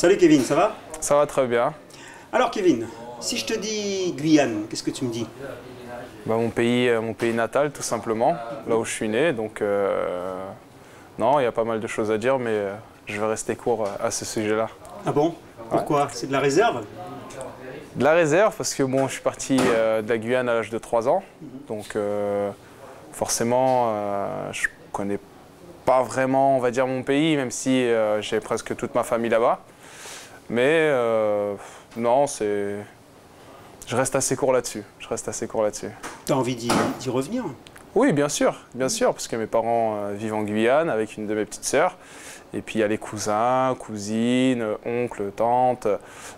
Salut Kevin, ça va? Ça va très bien. Alors Kevin, si je te dis Guyane, qu'est-ce que tu me dis? Mon pays natal tout simplement, là où je suis né. Donc non, il y a pas mal de choses à dire, mais je vais rester court à ce sujet-là. Ah bon? Pourquoi? C'est de la réserve? De la réserve, parce que bon, je suis parti de la Guyane à l'âge de 3 ans. Donc forcément, je connais pas vraiment, on va dire, mon pays, même si j'ai presque toute ma famille là-bas. Mais non, je reste assez court là-dessus. Tu as envie d'y revenir? Oui, bien sûr, parce que mes parents vivent en Guyane avec une de mes petites sœurs. Et puis il y a les cousins, cousines, oncles, tantes.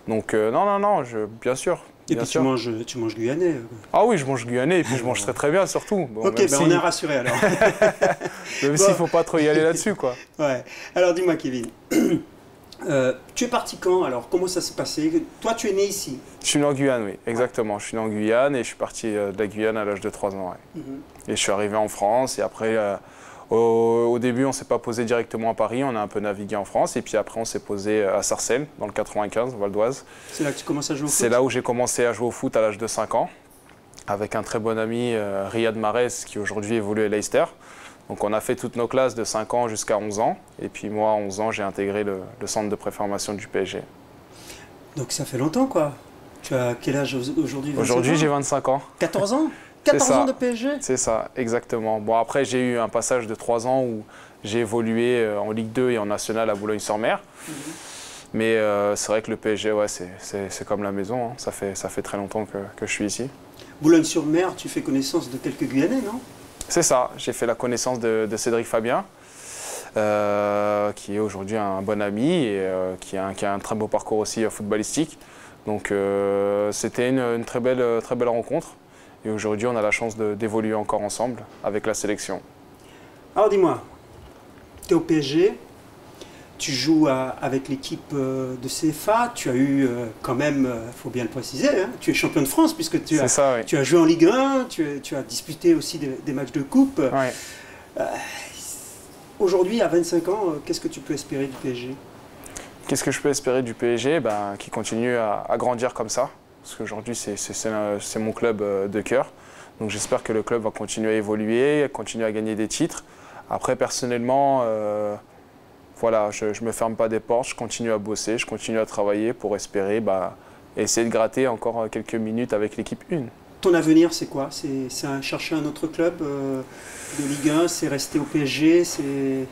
Donc non, bien sûr. Et puis tu manges guyanais? Ah oui, je mange guyanais et puis je mange très très bien surtout. Bon, ok, ben on est rassuré alors. Même s'il ne faut pas trop y aller là-dessus, quoi. Ouais. Alors dis-moi Kevin, tu es parti quand alors? Comment ça s'est passé? Toi tu es né ici? Je suis né en Guyane, oui, exactement. Je suis né en Guyane et je suis parti de la Guyane à l'âge de 3 ans. Ouais. Et je suis arrivé en France et après, au début on ne s'est pas posé directement à Paris, on a un peu navigué en France et puis après on s'est posé à Sarcelles, dans le 95, Val d'Oise. C'est là que tu commences à jouer au foot? C'est là où j'ai commencé à jouer au foot à l'âge de 5 ans, avec un très bon ami, Riyad Mahrez, qui aujourd'hui évolue à Leicester. Donc on a fait toutes nos classes de 5 ans jusqu'à 11 ans. Et puis moi, à 11 ans, j'ai intégré le centre de préformation du PSG. Donc ça fait longtemps quoi. Tu as quel âge aujourd'hui? Aujourd'hui, j'ai 25 ans. 14 ans? 14 ans de PSG? C'est ça, exactement. Bon, après, j'ai eu un passage de 3 ans où j'ai évolué en Ligue 2 et en National à Boulogne-sur-Mer. Mais c'est vrai que le PSG, ouais, c'est comme la maison. Hein. Ça fait très longtemps que je suis ici. Boulogne-sur-Mer, tu fais connaissance de quelques Guyanais, non? C'est ça, j'ai fait la connaissance de Cédric Fabien, qui est aujourd'hui un bon ami et qui a un très beau parcours aussi footballistique. Donc c'était une très belle rencontre. Et aujourd'hui, on a la chance d'évoluer encore ensemble avec la sélection. Alors dis-moi, tu es au PSG, tu joues avec l'équipe de CFA, tu as eu quand même, il faut bien le préciser, hein, tu es champion de France puisque tu as joué en Ligue 1, tu as disputé aussi des matchs de coupe. Ouais. Aujourd'hui, à 25 ans, qu'est-ce que tu peux espérer du PSG? Qu'est-ce que je peux espérer du PSG? Qu'il continue à grandir comme ça. Parce qu'aujourd'hui, c'est mon club de cœur. Donc j'espère que le club va continuer à évoluer, continuer à gagner des titres. Après, personnellement, voilà, je ne me ferme pas des portes, je continue à bosser, je continue à travailler pour espérer essayer de gratter encore quelques minutes avec l'équipe 1. Ton avenir, c'est quoi? C'est chercher un autre club de Ligue 1? C'est rester au PSG?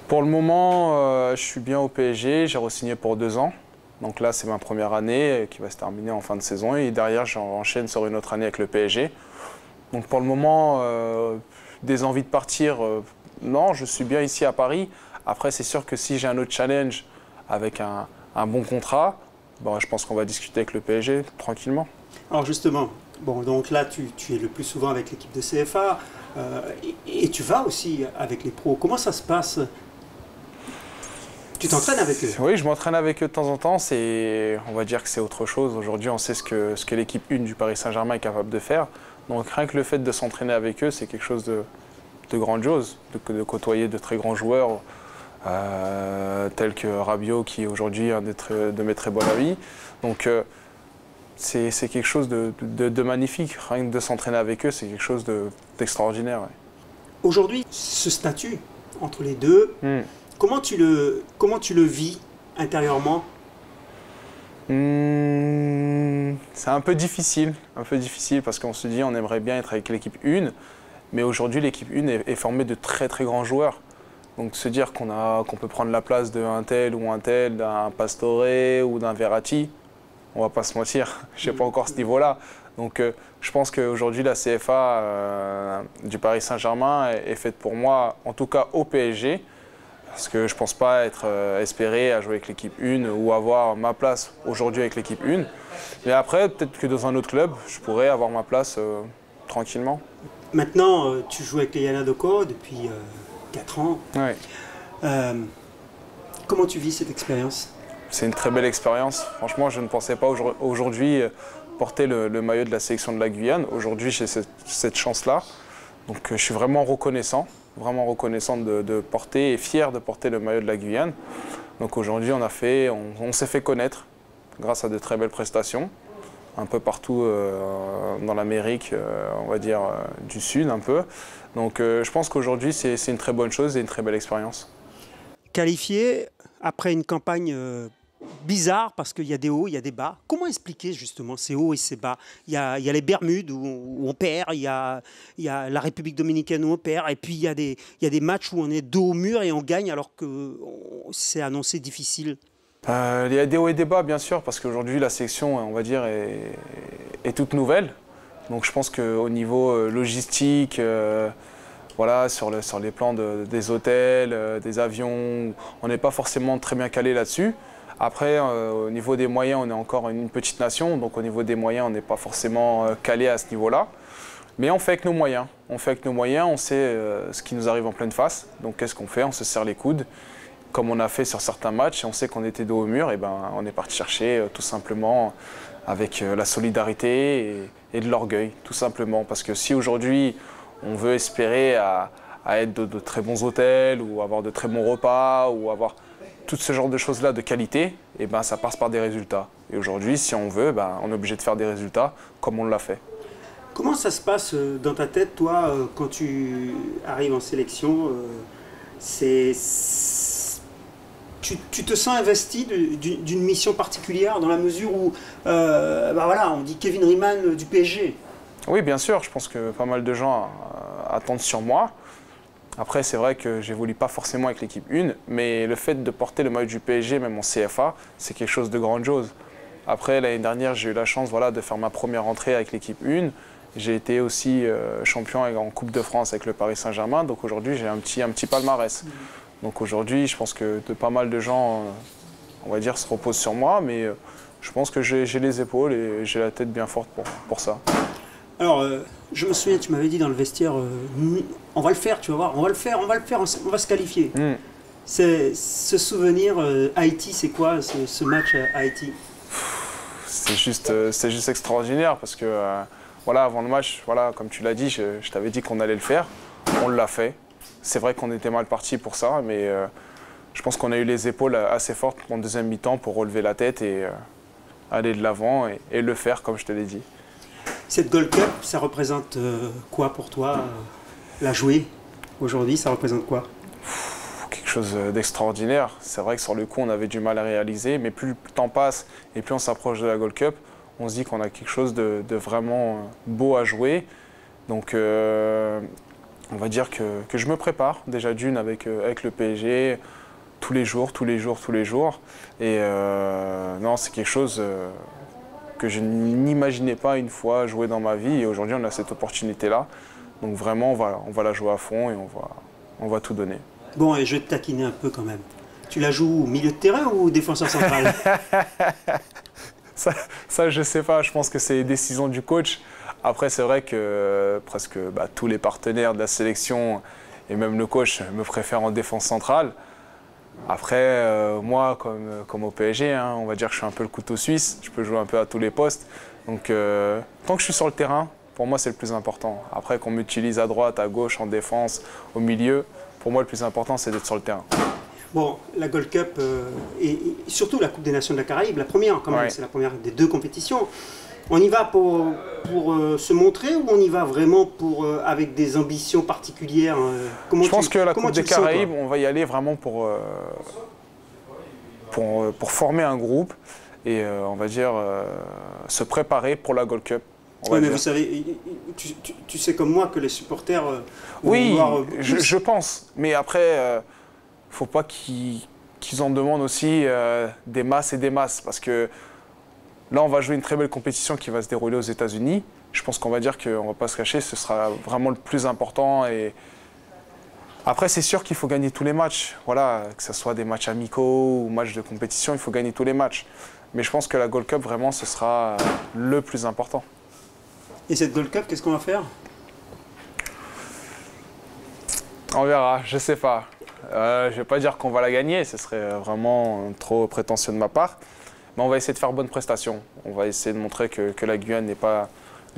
Pour le moment, je suis bien au PSG, j'ai re-signé pour 2 ans. Donc là, c'est ma première année qui va se terminer en fin de saison. Et derrière, j'enchaîne sur une autre année avec le PSG. Donc pour le moment, des envies de partir, non, je suis bien ici à Paris. Après, c'est sûr que si j'ai un autre challenge avec un bon contrat, je pense qu'on va discuter avec le PSG tranquillement. Alors justement, bon, donc là, tu es le plus souvent avec l'équipe de CFA et tu vas aussi avec les pros. Comment ça se passe? Tu t'entraînes avec eux? Oui, je m'entraîne avec eux de temps en temps. On va dire que c'est autre chose. Aujourd'hui, on sait ce que l'équipe 1 du Paris Saint-Germain est capable de faire. Donc rien que le fait de s'entraîner avec eux, c'est quelque chose de grandiose, de côtoyer de très grands joueurs tels que Rabiot, qui est aujourd'hui un de mes très bons amis. Donc c'est quelque chose de magnifique. Rien que de s'entraîner avec eux, c'est quelque chose d'extraordinaire. Ouais. Aujourd'hui, ce statut entre les deux, comment tu le vis intérieurement? C'est un peu difficile parce qu'on se dit on aimerait bien être avec l'équipe 1, mais aujourd'hui l'équipe 1 est formée de très très grands joueurs. Donc se dire qu'on peut prendre la place d'un tel ou un tel, d'un Pastore ou d'un Verratti, on va pas se mentir, je sais pas encore ce niveau-là. Donc je pense qu'aujourd'hui la CFA du Paris Saint-Germain est faite pour moi, en tout cas au PSG. Parce que je ne pense pas être espéré à jouer avec l'équipe 1 ou avoir ma place aujourd'hui avec l'équipe 1. Mais après, peut-être que dans un autre club, je pourrais avoir ma place tranquillement. Maintenant, tu joues avec les Yana Doko depuis 4 ans. Ouais. Comment tu vis cette expérience? C'est une très belle expérience. Franchement, je ne pensais pas aujourd'hui porter le maillot de la sélection de la Guyane. Aujourd'hui, j'ai cette chance-là. Donc je suis vraiment reconnaissant de porter et fier de porter le maillot de la Guyane. Donc aujourd'hui, on s'est fait connaître grâce à de très belles prestations, un peu partout dans l'Amérique, on va dire, du Sud un peu. Donc je pense qu'aujourd'hui, c'est une très bonne chose et une très belle expérience. Qualifié après une campagne bizarre parce qu'il y a des hauts, il y a des bas. Comment expliquer justement ces hauts et ces bas? Il y a les Bermudes où on perd, il y a la République dominicaine où on perd, et puis il y a des matchs où on est dos au mur et on gagne alors que c'est annoncé difficile. Il y a des hauts et des bas, bien sûr, parce qu'aujourd'hui, la sélection, on va dire, est toute nouvelle. Donc je pense qu'au niveau logistique, voilà, sur les plans des hôtels, des avions, on n'est pas forcément très bien calé là-dessus. Après, au niveau des moyens, on est encore une petite nation, donc au niveau des moyens, on n'est pas forcément calé à ce niveau-là. Mais on fait avec nos moyens. On fait avec nos moyens, on sait ce qui nous arrive en pleine face. Donc qu'est-ce qu'on fait? On se serre les coudes, comme on a fait sur certains matchs, et on sait qu'on était dos au mur, et ben on est parti chercher tout simplement avec la solidarité et de l'orgueil, tout simplement. Parce que si aujourd'hui on veut espérer à être de très bons hôtels, ou avoir de très bons repas, ou avoir tout ce genre de choses-là de qualité, et ben ça passe par des résultats. Et aujourd'hui, si on veut, ben on est obligé de faire des résultats comme on l'a fait. Comment ça se passe dans ta tête, toi, quand tu arrives en sélection? Tu te sens investi d'une mission particulière dans la mesure où, voilà, on dit Kevin Riemann du PSG. Oui, bien sûr, je pense que pas mal de gens attendent sur moi. Après, c'est vrai que j'évolue pas forcément avec l'équipe 1, mais le fait de porter le maillot du PSG, même en CFA, c'est quelque chose de grandiose. Après, l'année dernière, j'ai eu la chance, voilà, de faire ma première entrée avec l'équipe 1. J'ai été aussi champion en Coupe de France avec le Paris Saint-Germain, donc aujourd'hui, j'ai un petit palmarès. Donc aujourd'hui, je pense que pas mal de gens, on va dire, se reposent sur moi, mais je pense que j'ai les épaules et j'ai la tête bien forte pour ça. Alors, je me souviens, tu m'avais dit dans le vestiaire, on va le faire, tu vas voir, on va le faire, on va se qualifier. Ce souvenir, Haïti, c'est quoi ce match à Haïti? C'est juste extraordinaire parce que, voilà, avant le match, voilà, comme tu l'as dit, je t'avais dit qu'on allait le faire, on l'a fait. C'est vrai qu'on était mal parti pour ça, mais je pense qu'on a eu les épaules assez fortes en deuxième mi-temps pour relever la tête et aller de l'avant et le faire, comme je te l'ai dit. Cette Gold Cup, ça représente quoi pour toi? La jouer aujourd'hui, ça représente quoi? Quelque chose d'extraordinaire. C'est vrai que sur le coup, on avait du mal à réaliser, mais plus le temps passe et plus on s'approche de la Gold Cup, on se dit qu'on a quelque chose de vraiment beau à jouer. Donc, on va dire que je me prépare déjà d'une avec le PSG tous les jours. Et non, c'est quelque chose que je n'imaginais pas une fois jouer dans ma vie. Et aujourd'hui, on a cette opportunité-là. Donc vraiment, on va la jouer à fond et on va tout donner. Bon, et je vais te taquiner un peu quand même. Tu la joues au milieu de terrain ou défenseur central? Ça, je sais pas. Je pense que c'est décision du coach. Après, c'est vrai que presque tous les partenaires de la sélection et même le coach me préfèrent en défense centrale. Après, moi, comme au PSG, hein, on va dire que je suis un peu le couteau suisse. Je peux jouer un peu à tous les postes. Donc, tant que je suis sur le terrain, pour moi, c'est le plus important. Après, qu'on m'utilise à droite, à gauche, en défense, au milieu, pour moi, le plus important, c'est d'être sur le terrain. Bon, la Gold Cup et surtout la Coupe des Nations de la Caraïbe, la première quand même, c'est la première des deux compétitions. On y va pour se montrer ou on y va vraiment avec des ambitions particulières? Je pense que la Coupe des Caraïbes, on va y aller vraiment pour former un groupe et on va dire se préparer pour la Gold Cup. Oui, mais vous savez, tu sais comme moi que les supporters oui, je pense. Mais après, il ne faut pas qu'ils en demandent aussi des masses et des masses parce que là, on va jouer une très belle compétition qui va se dérouler aux États-Unis. Je pense qu'on va dire qu'on ne va pas se cacher, ce sera vraiment le plus important. Et après, c'est sûr qu'il faut gagner tous les matchs. Voilà, que ce soit des matchs amicaux ou matchs de compétition, il faut gagner tous les matchs. Mais je pense que la Gold Cup, vraiment, ce sera le plus important. Et cette Gold Cup, qu'est-ce qu'on va faire? On verra, je ne sais pas. Je ne vais pas dire qu'on va la gagner, ce serait vraiment trop prétentieux de ma part. Mais on va essayer de faire bonne prestation. On va essayer de montrer que la Guyane n'est pas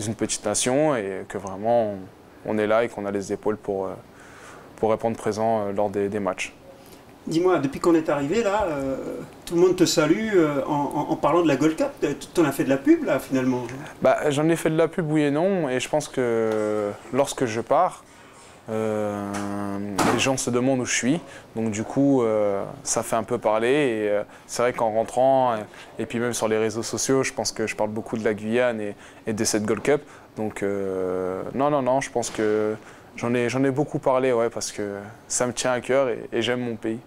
une petite nation et que vraiment on est là et qu'on a les épaules pour répondre présent lors des matchs. Dis-moi, depuis qu'on est arrivé là, tout le monde te salue en parlant de la Gold Cup. Tu en as fait de la pub là finalement? Bah, j'en ai fait de la pub, oui et non, et je pense que lorsque je pars, les gens se demandent où je suis, donc du coup ça fait un peu parler, et c'est vrai qu'en rentrant, et puis même sur les réseaux sociaux, je pense que je parle beaucoup de la Guyane et de cette Gold Cup, donc non, je pense que j'en ai beaucoup parlé, ouais, parce que ça me tient à cœur et j'aime mon pays.